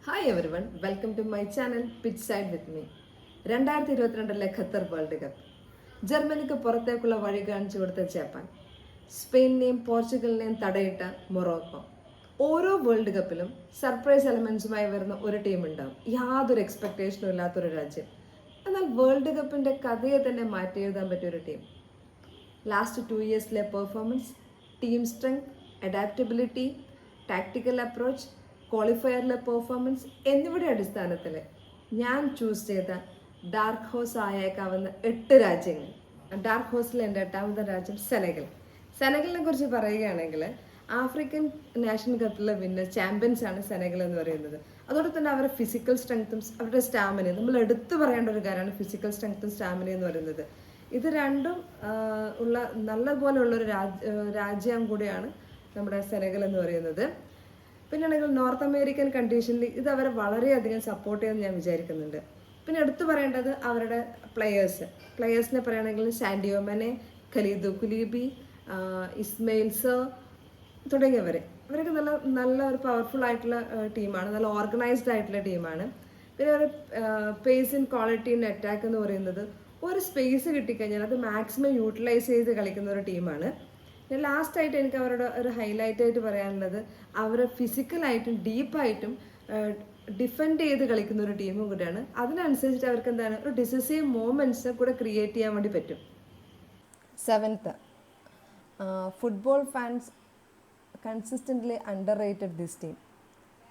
Hi everyone, welcome to my channel pitch side with me. 2022 Qatar world cup. ജർമ്മനിക്ക് പുറത്തേക്കുള്ള വഴി കാണിച്ചു കൊടുത്ത ജപ്പാൻ, സ്പെയിനിനെയും പോർച്ചുഗലിനെയും തടയിട്ട മൊറോക്കോ. ഓരോ വേൾഡ് കപ്പിലും സർപ്രൈസ് എലമെന്റ്സുമായി വരുന്ന ഒരു ടീം ഉണ്ടാവും, യാതൊരു എക്സ്പെക്ടേഷനും ഇല്ലാത്തൊരു രാജ്യം. എന്നാൽ വേൾഡ് കപ്പിന്റെ കഥയെ തന്നെ മാറ്റി എഴുതാൻ പറ്റിയ ഒരു ടീം. ലാസ്റ്റ് 2 ഇയേഴ്സിലെ performance, team strength, adaptability, tactical approach, ക്വാളിഫയറിലെ പെർഫോമൻസ് എന്നിവയുടെ അടിസ്ഥാനത്തിൽ ഞാൻ ചൂസ് ചെയ്ത ഡാർക്ക് ഹോസ് ആയേക്കാവുന്ന 8 രാജ്യങ്ങൾ. ഡാർക്ക് ഹോസിലെ എൻ്റെ 8ാമത്തെ രാജ്യം സെനഗൽ. സെനഗലിനെ കുറിച്ച് പറയുകയാണെങ്കിൽ ആഫ്രിക്കൻ നാഷണൽ കപ്പിലെ ചാമ്പ്യൻസ് ആണ് സെനഗൽ എന്ന് പറയുന്നത്. അതോടെ തന്നെ അവരുടെ ഫിസിക്കൽ സ്ട്രെങ്ത്തും അവരുടെ സ്റ്റാമിനയും നമ്മൾ എടുത്തു പറയേണ്ട ഒരു കാര്യമാണ്. ഫിസിക്കൽ സ്ട്രെങ്ത്തും സ്റ്റാമിന എന്ന് പറയുന്നത് ഇത് രണ്ടും ഉള്ള നല്ലപോലെ ഉള്ളൊരു രാജ്യം കൂടിയാണ് നമ്മുടെ സെനഗൽ എന്ന് പറയുന്നത്. പിന്നെയാണെങ്കിൽ നോർത്ത് അമേരിക്കൻ കണ്ടീഷനിൽ ഇത് അവരെ വളരെയധികം സപ്പോർട്ട് ചെയ്യുമെന്ന് ഞാൻ വിചാരിക്കുന്നുണ്ട്. പിന്നെ എടുത്തു പറയേണ്ടത് അവരുടെ പ്ലെയേഴ്സിനെ പറയുകയാണെങ്കിൽ സാൻഡിയോ മനെ, ഖലീദു കുലീബി, ഇസ്മയിൽ സർ തുടങ്ങിയവരെ. ഇവരൊക്കെ നല്ല നല്ല ഒരു പവർഫുൾ ആയിട്ടുള്ള ടീമാണ്, നല്ല ഓർഗനൈസ്ഡ് ആയിട്ടുള്ള ടീമാണ്. പിന്നെ ഒരു pace in quality in attack എന്ന് പറയുന്നത് ഒരു സ്പേസ് കിട്ടിക്കഴിഞ്ഞാൽ അത് മാക്സിമം യൂട്ടിലൈസ് ചെയ്ത് കളിക്കുന്ന ഒരു ടീമാണ്. ഞാൻ ലാസ്റ്റായിട്ട് എനിക്ക് അവരുടെ ഒരു ഹൈലൈറ്റ് ആയിട്ട് പറയാനുള്ളത് അവർ ഫിസിക്കലായിട്ടും ഡീപ്പായിട്ടും ഡിഫെൻഡ് ചെയ്ത് കളിക്കുന്ന ഒരു ടീമും കൂടെയാണ്. അതിനനുസരിച്ചിട്ട് അവർക്ക് എന്താണ് ഒരു ഡിസിസീവ് മൂമെൻറ്റ്സ് കൂടെ ക്രിയേറ്റ് ചെയ്യാൻ വേണ്ടി പറ്റും. 7th, football fans consistently under rated this team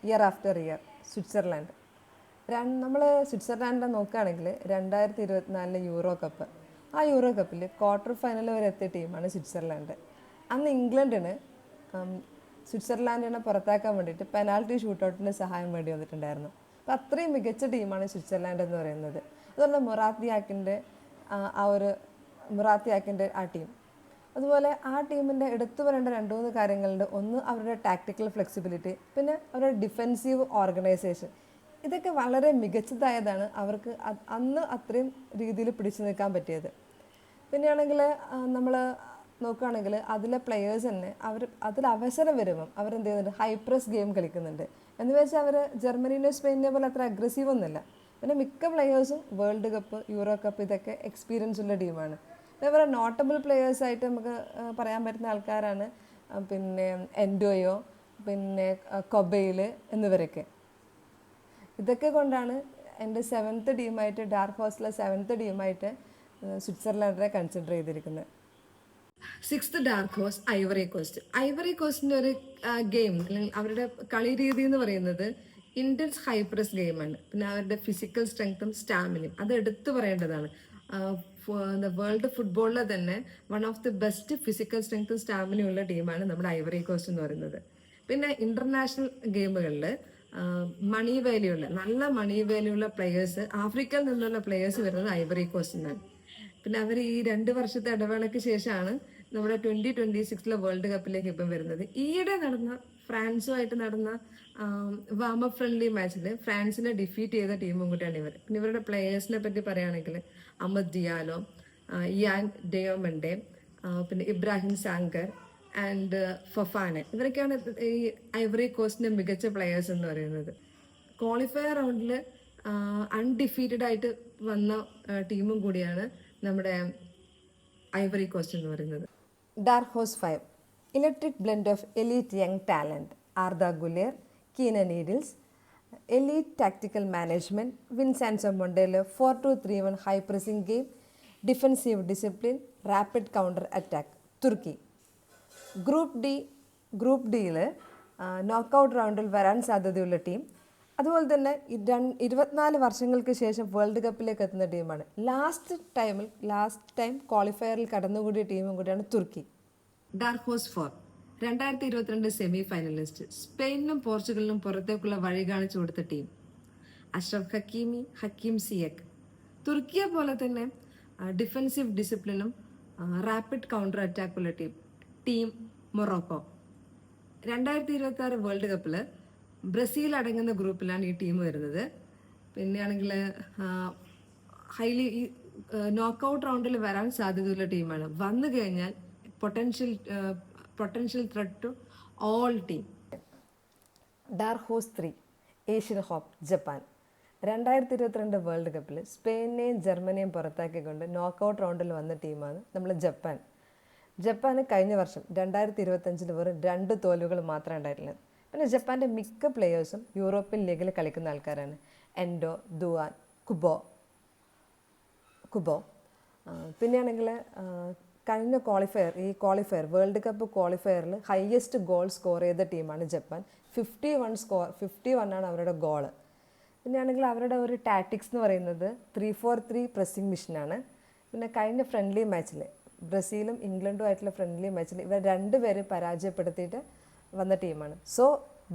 year after year. Switzerland. നമ്മൾ സ്വിറ്റ്സർലാൻഡിനെ നോക്കുകയാണെങ്കിൽ 2024 യൂറോ കപ്പ്, ആ യൂറോ കപ്പിൽ ക്വാർട്ടർ ഫൈനൽ വരെ എത്തിയ ടീമാണ് സ്വിറ്റ്സർലാൻഡ്. അന്ന് ഇംഗ്ലണ്ടിന് സ്വിറ്റ്സർലാൻഡിനെ പുറത്താക്കാൻ വേണ്ടിയിട്ട് പെനാൽറ്റി ഷൂട്ടൗട്ടിൻ്റെ സഹായം വേണ്ടി വന്നിട്ടുണ്ടായിരുന്നു. അപ്പോൾ അത്രയും മികച്ച ടീമാണ് സ്വിറ്റ്സർലാൻഡ് എന്ന് പറയുന്നത്. അതുപോലെ മൊറാത്തിയാക്കിൻ്റെ ആ ടീം. അതുപോലെ ആ ടീമിൻ്റെ എടുത്തു പറയേണ്ട 2-3 കാര്യങ്ങളുണ്ട്. ഒന്ന് അവരുടെ ടാക്ടിക്കൽ ഫ്ലെക്സിബിലിറ്റി, പിന്നെ അവരുടെ ഡിഫെൻസീവ് ഓർഗനൈസേഷൻ. ഇതൊക്കെ വളരെ മികച്ചതായതാണ് അവർക്ക് അന്ന് അത്രയും രീതിയിൽ പിടിച്ചു നിൽക്കാൻ പറ്റിയത്. പിന്നെയാണെങ്കിൽ നമ്മൾ നോക്കുകയാണെങ്കിൽ അതിലെ പ്ലെയേഴ്സ് തന്നെ അതിൽ അവസരം വരുമ്പം അവരെന്ത് ചെയ്യുന്നുണ്ട്, ഹൈ പ്രസ് ഗെയിം കളിക്കുന്നുണ്ട്. എന്ന് വെച്ചാൽ അവർ ജർമ്മനീനെ സ്പെയിനിനെ പോലെ അത്ര അഗ്രസീവ് ഒന്നുമില്ല. പിന്നെ മിക്ക പ്ലെയേഴ്സും വേൾഡ് കപ്പ്, യൂറോ കപ്പ് ഇതൊക്കെ എക്സ്പീരിയൻസ് ഉള്ള ടീമാണ്. അതേപോലെ നോട്ടബിൾ പ്ലെയേഴ്സായിട്ട് നമുക്ക് പറയാൻ പറ്റുന്ന ആൾക്കാരാണ് പിന്നെ എൻഡോയോ, പിന്നെ കൊബെയിൽ എന്നിവരൊക്കെ. ഇതൊക്കെ കൊണ്ടാണ് എൻ്റെ 7th ടീമായിട്ട്, ഡാർക്ക് ഹോസിലെ 7th ടീമായിട്ട് സ്വിറ്റ്സർലാൻഡിനെ കൺസിഡർ ചെയ്തിരിക്കുന്നത്. 6th ഡാർക്ക് ഹോസ് ഐവറി കോസ്റ്റ്. ഐവറി കോസ്റ്റിൻ്റെ ഒരു ഗെയിം അല്ലെങ്കിൽ അവരുടെ കളി രീതി എന്ന് പറയുന്നത് ഇൻറ്റൻസ് ഹൈ പ്രസ് ഗെയിമാണ്. പിന്നെ അവരുടെ ഫിസിക്കൽ സ്ട്രെങ്ത്തും സ്റ്റാമിനയും അത് എടുത്തു പറയേണ്ടതാണ്. വേൾഡ് ഫുട്ബോളിലെ തന്നെ one of the best physical സ്ട്രെങ്ത്തും സ്റ്റാമിനയും ഉള്ള ടീമാണ് നമ്മുടെ ഐവറി കോസ്റ്റ് എന്ന് പറയുന്നത്. പിന്നെ ഇന്റർനാഷണൽ ഗെയിമുകളിൽ നല്ല മണി വാല്യൂ ഉള്ള പ്ലെയേഴ്സ്, ആഫ്രിക്കയിൽ നിന്നുള്ള പ്ലെയേഴ്സ് വരുന്നത് ഐവറി കോസ്റ്റിൽ നിന്നാണ്. പിന്നെ അവർ ഈ 2 വർഷത്തെ ഇടവേളയ്ക്ക് ശേഷമാണ് നമ്മുടെ 2026 വേൾഡ് കപ്പിലേക്ക് ഇപ്പം വരുന്നത്. ഈയിടെ നടന്ന ഫ്രാൻസുമായിട്ട് നടന്ന വാമപ്പ് ഫ്രണ്ട്ലി മാച്ചിൽ ഫ്രാൻസിനെ ഡിഫീറ്റ് ചെയ്ത ടീമും കൂടിയാണ് ഇവർ. പിന്നെ ഇവരുടെ പ്ലെയേഴ്സിനെ പറ്റി പറയുകയാണെങ്കിൽ അമദ് ദിയാലോ, ഇയാൻ ഡെയോമൻഡെ, പിന്നെ ഇബ്രാഹിം സാങ്കർ ആൻഡ് ഫൊഫാനെ, ഇവരൊക്കെയാണ് ഈ ഐവറി കോസ്റ്റിന്റെ മികച്ച പ്ലെയേഴ്സ് എന്ന് പറയുന്നത്. ക്വാളിഫയർ റൗണ്ടിൽ അൺഡിഫീറ്റഡ് ആയിട്ട് വന്ന ടീമും കൂടിയാണ് നമ്മുടെ ഐവറി കോസ്റ്റ് എന്ന് പറയുന്നത്. Dark horse 5, electric blend of elite young talent, Arda Guler, കീന നീഡിൽസ്, elite tactical management, Vincenzo Montella, 4-2-3-1 high pressing game, defensive discipline, rapid counter attack. തുർക്കി. ഗ്രൂപ്പ് ഡിയിൽ നോക്കൗട്ട് റൗണ്ടിൽ വരാൻ സാധ്യതയുള്ള ടീം. അതുപോലെ തന്നെ 24 വർഷങ്ങൾക്ക് ശേഷം വേൾഡ് കപ്പിലേക്ക് എത്തുന്ന ടീമാണ്. ലാസ്റ്റ് ടൈം ക്വാളിഫയറിൽ കടന്നുകൂടിയ ടീമും കൂടിയാണ് തുർക്കി. ഡാർക്ക് ഹോസ് 4, 2022 സെമി ഫൈനലിസ്റ്റ്, സ്പെയിനിനും പോർച്ചുഗലിനും പുറത്തേക്കുള്ള വഴി കാണിച്ചു കൊടുത്ത team Achraf Hakimi, Hakim Ziyech. തുർക്കിയെ പോലെ തന്നെ ഡിഫെൻസീവ് ഡിസിപ്ലിനും റാപ്പിഡ് കൗണ്ടർ അറ്റാക്കുള്ള ടീം മൊറോക്കോ. 2026 വേൾഡ് കപ്പിൽ ബ്രസീൽ അടങ്ങുന്ന ഗ്രൂപ്പിലാണ് ഈ ടീം വരുന്നത്. പിന്നെയാണെങ്കിൽ ഈ നോക്കൗട്ട് റൗണ്ടിൽ വരാൻ സാധ്യതയുള്ള ടീമാണ്. വന്നു കഴിഞ്ഞാൽ potential threat to all team. Dark horse 3, Asian hope Japan. 2022 world കപ്പിൽ സ്പെയിനെയും ജർമ്മനിയും പുറത്താക്കിക്കൊണ്ട് നോക്കൗട്ട് റൗണ്ടിൽ വന്ന ടീമാണ് നമ്മൾ ജപ്പാൻ. ജപ്പാന് കഴിഞ്ഞ വർഷം 2025 വെറും 2 തോൽവികൾ മാത്രമേ ഉണ്ടായിട്ടുള്ളത്. പിന്നെ ജപ്പാൻ്റെ മിക്ക പ്ലെയേഴ്സും യൂറോപ്യൻ ലീഗിൽ കളിക്കുന്ന ആൾക്കാരാണ്. Endo, ദുവാൻ, Kubo. പിന്നെയാണെങ്കിൽ കഴിഞ്ഞ ക്വാളിഫയർ വേൾഡ് കപ്പ് ക്വാളിഫയറിൽ ഹയസ്റ്റ് ഗോൾ സ്കോർ ചെയ്ത ടീമാണ് ജപ്പാൻ. 51 ആണ് അവരുടെ ഗോള്. പിന്നെയാണെങ്കിൽ അവരുടെ ഒരു ടാറ്റിക്സ് എന്ന് പറയുന്നത് 3-4-3 പ്രസ്സിംഗ് മിഷനാണ്. പിന്നെ കഴിഞ്ഞ ഫ്രണ്ട്ലി മാച്ചിൽ ബ്രസീലും ഇംഗ്ലണ്ടുമായിട്ടുള്ള ഫ്രണ്ട്ലി മാച്ചിൽ ഇവർ 2 പേര് പരാജയപ്പെടുത്തിയിട്ട് വന്ന ടീമാണ്. So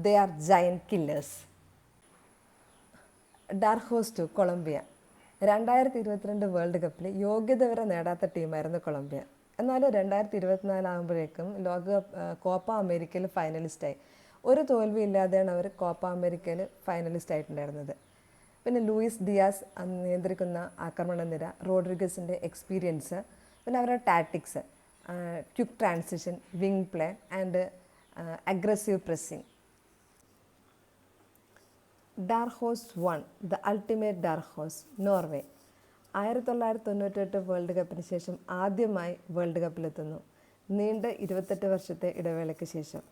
they are giant killers. Dark horse 2 Colombia. 2022 world കപ്പിൽ യോഗ്യത വരെ നേടാത്ത ടീമായിരുന്നു കൊളംബിയ. എന്നാലും 2024 ആകുമ്പോഴേക്കും കോപ്പ അമേരിക്കയിൽ ഫൈനലിസ്റ്റായി. ഒരു തോൽവി ഇല്ലാതെയാണ് അവർ കോപ്പ അമേരിക്കയിൽ ഫൈനലിസ്റ്റ് ആയിട്ടുണ്ടായിരുന്നത്. പിന്നെ ലൂയിസ് ഡിയാസ് നിയന്ത്രിക്കുന്ന ആക്രമണ നിര, റോഡ്രിഗസിൻ്റെ എക്സ്പീരിയൻസ്, പിന്നെ അവരുടെ tactics, quick transition, wing play and aggressive pressing. Dark horse 1 the ultimate dark horse Norway. 1998 world കപ്പിന് ശേഷം ആദ്യമായി വേൾഡ് കപ്പിലെത്തുന്നു. നീണ്ട 28 വർഷത്തെ ഇടവേളയ്ക്ക് ശേഷം.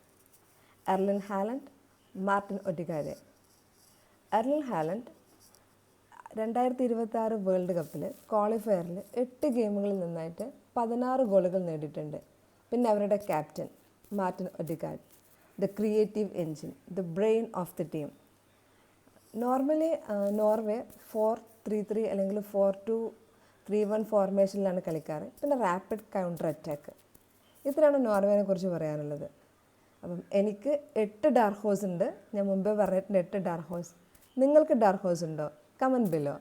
Erling Haaland, Martin Odegaard. Erling Haaland 2026 world കപ്പിൽ ക്വാളിഫയറിൽ 8 ഗെയിമുകളിൽ നിന്നായിട്ട് 16 ഗോളുകൾ നേടിയിട്ടുണ്ട്. പിന്നെ അവരുടെ captain Martin Odegaard, the creative engine, the brain of the team. Normally Norway 4-3-3 അല്ലെങ്കിൽ 4-2-3-1 ഫോർമേഷനിലാണ് കളിക്കാറ്. പിന്നെ റാപ്പിഡ് കൗണ്ടർ അറ്റാക്ക്. ഇത്രയാണ് നോർവേനെ കുറിച്ച് പറയാനുള്ളത്. അപ്പം എനിക്ക് 8 ഡാർക്ക് ഹോഴ്സ് ഉണ്ട്. ഞാൻ മുമ്പേ പറഞ്ഞിട്ടുണ്ട് 8 ഡാർക്ക് ഹോഴ്സ്. നിങ്ങൾക്ക് ഡാർക്ക് ഹോഴ്സ് ഉണ്ടോ? Comment below.